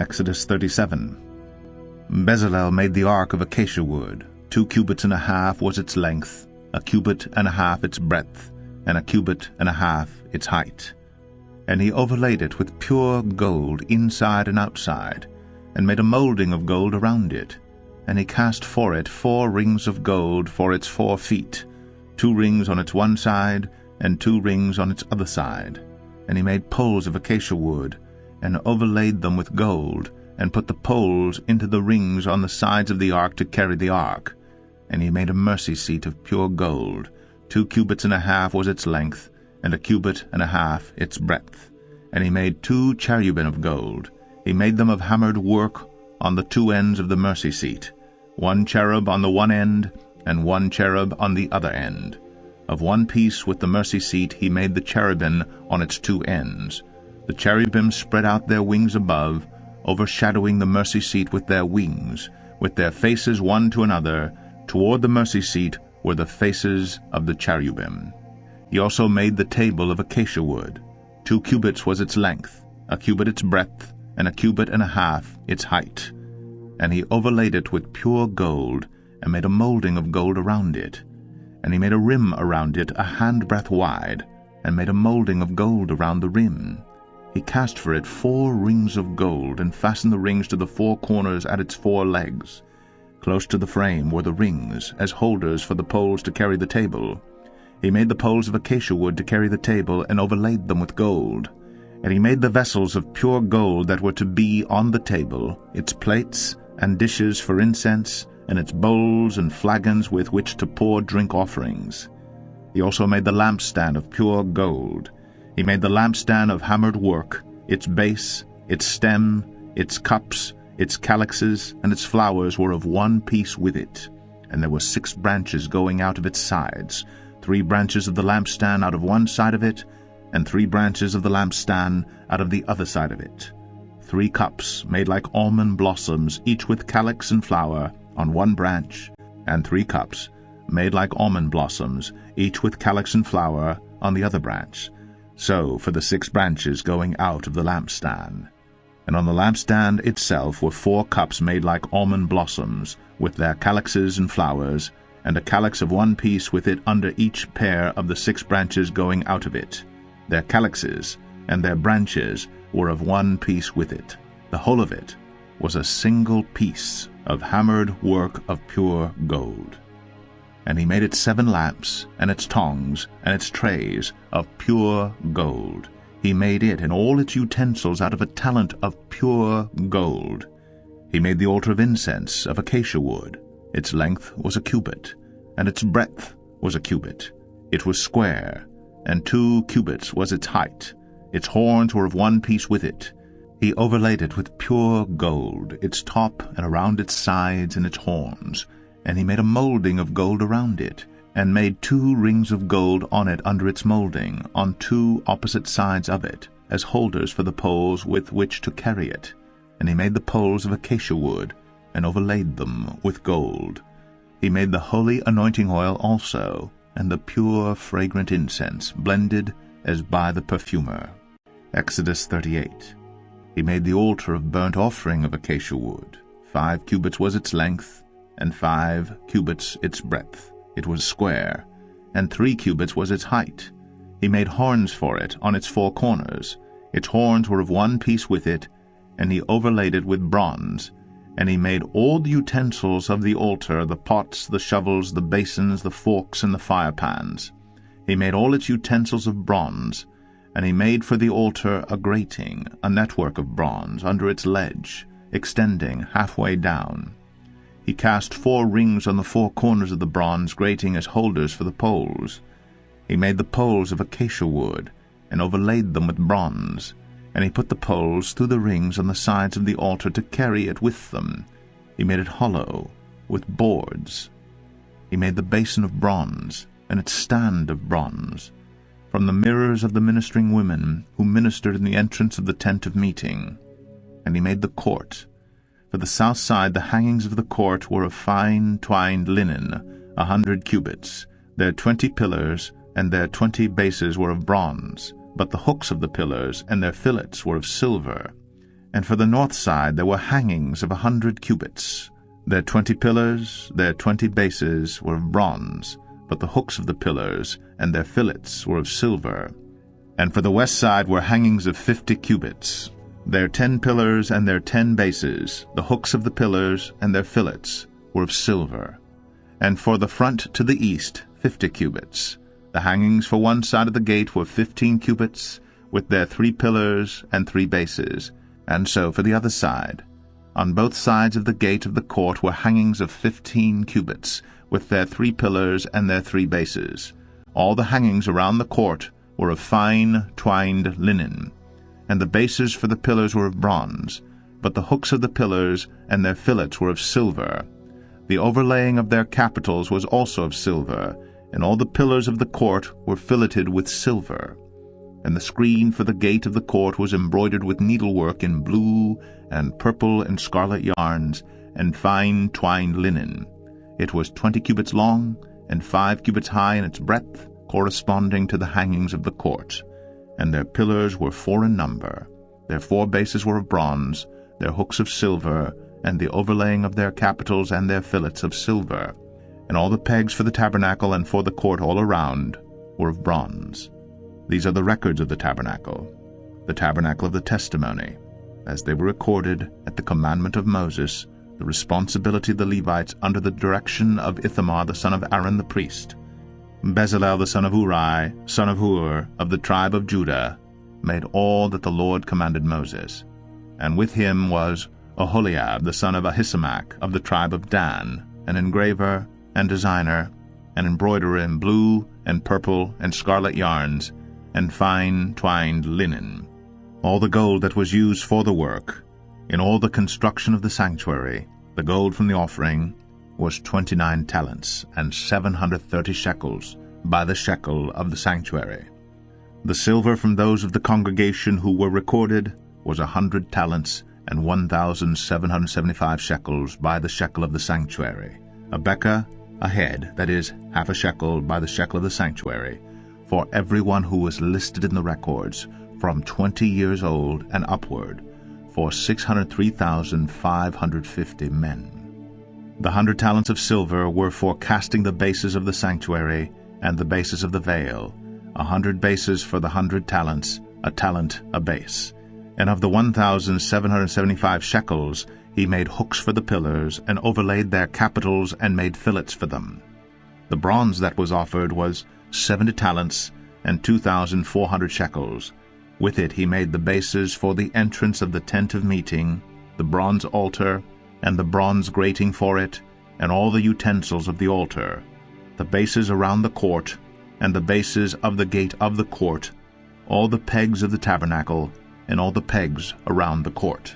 Exodus 37. Bezalel made the ark of acacia-wood. 2 cubits and a half was its length, 1 cubit and a half its breadth, and 1 cubit and a half its height. And he overlaid it with pure gold inside and outside, and made a molding of gold around it. And he cast for it 4 rings of gold for its 4 feet, 2 rings on its one side, and 2 rings on its other side. And he made poles of acacia wood, and overlaid them with gold, and put the poles into the rings on the sides of the ark to carry the ark. And he made a mercy seat of pure gold. 2 cubits and a half was its length, and 1 cubit and a half its breadth. And he made 2 cherubim of gold. He made them of hammered work on the 2 ends of the mercy seat, 1 cherub on the one end, and 1 cherub on the other end. Of one piece with the mercy seat he made the cherubim on its 2 ends. The cherubim spread out their wings above, overshadowing the mercy seat with their wings, with their faces one to another. Toward the mercy seat were the faces of the cherubim. He also made the table of acacia wood. 2 cubits was its length, 1 cubit its breadth, and 1 cubit and a half its height. And he overlaid it with pure gold, and made a molding of gold around it. And he made a rim around it a handbreadth wide, and made a molding of gold around the rim. He cast for it 4 rings of gold, and fastened the rings to the 4 corners at its 4 legs. Close to the frame were the rings, as holders for the poles to carry the table. He made the poles of acacia wood to carry the table, and overlaid them with gold. And he made the vessels of pure gold that were to be on the table, its plates and dishes for incense, and its bowls and flagons with which to pour drink offerings. He also made the lampstand of pure gold. He made the lampstand of hammered work, its base, its stem, its cups, its calyxes, and its flowers were of one piece with it. And there were 6 branches going out of its sides, 3 branches of the lampstand out of one side of it, and 3 branches of the lampstand out of the other side of it. 3 cups made like almond blossoms, each with calyx and flower, on one branch, and 3 cups made like almond blossoms, each with calyx and flower, on the other branch. So for the 6 branches going out of the lampstand. And on the lampstand itself were 4 cups made like almond blossoms, with their calyxes and flowers, and a calyx of one piece with it under each pair of the 6 branches going out of it. Their calyxes and their branches were of one piece with it. The whole of it was a single piece of hammered work of pure gold. And he made it 7 lamps, and its tongs, and its trays, of pure gold. He made it and all its utensils out of a talent of pure gold. He made the altar of incense of acacia wood. Its length was 1 cubit, and its breadth was 1 cubit. It was square, and 2 cubits was its height. Its horns were of one piece with it. He overlaid it with pure gold, its top and around its sides and its horns. And he made a molding of gold around it, and made 2 rings of gold on it under its molding, on 2 opposite sides of it, as holders for the poles with which to carry it. And he made the poles of acacia wood, and overlaid them with gold. He made the holy anointing oil also, and the pure fragrant incense, blended as by the perfumer. Exodus 38. He made the altar of burnt offering of acacia wood. 5 cubits was its length, and 5 cubits its breadth. It was square, and 3 cubits was its height. He made horns for it on its 4 corners. Its horns were of one piece with it, and he overlaid it with bronze. And he made all the utensils of the altar, the pots, the shovels, the basins, the forks, and the firepans. He made all its utensils of bronze. And he made for the altar a grating, a network of bronze, under its ledge, extending halfway down. He cast 4 rings on the 4 corners of the bronze grating as holders for the poles. He made the poles of acacia wood, and overlaid them with bronze. And he put the poles through the rings on the sides of the altar to carry it with them. He made it hollow, with boards. He made the basin of bronze, and its stand of bronze, from the mirrors of the ministering women who ministered in the entrance of the tent of meeting. And he made the court. For the south side the hangings of the court were of fine twined linen, 100 cubits. Their 20 pillars and their 20 bases were of bronze, but the hooks of the pillars and their fillets were of silver. And for the north side there were hangings of 100 cubits. Their 20 pillars, their 20 bases were of bronze, but the hooks of the pillars and their fillets were of silver. And for the west side were hangings of 50 cubits. Their 10 pillars and their 10 bases, the hooks of the pillars and their fillets, were of silver. And for the front to the east 50 cubits. The hangings for one side of the gate were 15 cubits, with their 3 pillars and 3 bases, and so for the other side. On both sides of the gate of the court were hangings of 15 cubits, with their 3 pillars and their 3 bases. All the hangings around the court were of fine twined linen, and the bases for the pillars were of bronze, but the hooks of the pillars and their fillets were of silver. The overlaying of their capitals was also of silver, and all the pillars of the court were filleted with silver. And the screen for the gate of the court was embroidered with needlework in blue and purple and scarlet yarns, and fine twined linen. It was 20 cubits long, and 5 cubits high in its breadth, corresponding to the hangings of the court. And their pillars were 4 in number. Their 4 bases were of bronze, their hooks of silver, and the overlaying of their capitals and their fillets of silver. And all the pegs for the tabernacle and for the court all around were of bronze. These are the records of the tabernacle of the testimony, as they were recorded at the commandment of Moses, the responsibility of the Levites under the direction of Ithamar the son of Aaron the priest. Bezalel the son of Uri, son of Hur, of the tribe of Judah, made all that the Lord commanded Moses. And with him was Oholiab the son of Ahisamach, of the tribe of Dan, an engraver and designer, an embroiderer in blue and purple and scarlet yarns, and fine twined linen. All the gold that was used for the work, in all the construction of the sanctuary, the gold from the offering, was 29 talents, and 730 shekels, by the shekel of the sanctuary. The silver from those of the congregation who were recorded was 100 talents, and 1,775 shekels, by the shekel of the sanctuary. A bekah, a head, that is, half a shekel, by the shekel of the sanctuary, for everyone who was listed in the records, from 20 years old and upward, for 603,550 men. The 100 talents of silver were for casting the bases of the sanctuary and the bases of the veil, 100 bases for the 100 talents, a talent a base. And of the 1,775 shekels he made hooks for the pillars, and overlaid their capitals, and made fillets for them. The bronze that was offered was 70 talents, and 2,400 shekels. With it he made the bases for the entrance of the tent of meeting, the bronze altar, and the bronze grating for it, and all the utensils of the altar, the bases around the court, and the bases of the gate of the court, all the pegs of the tabernacle, and all the pegs around the court.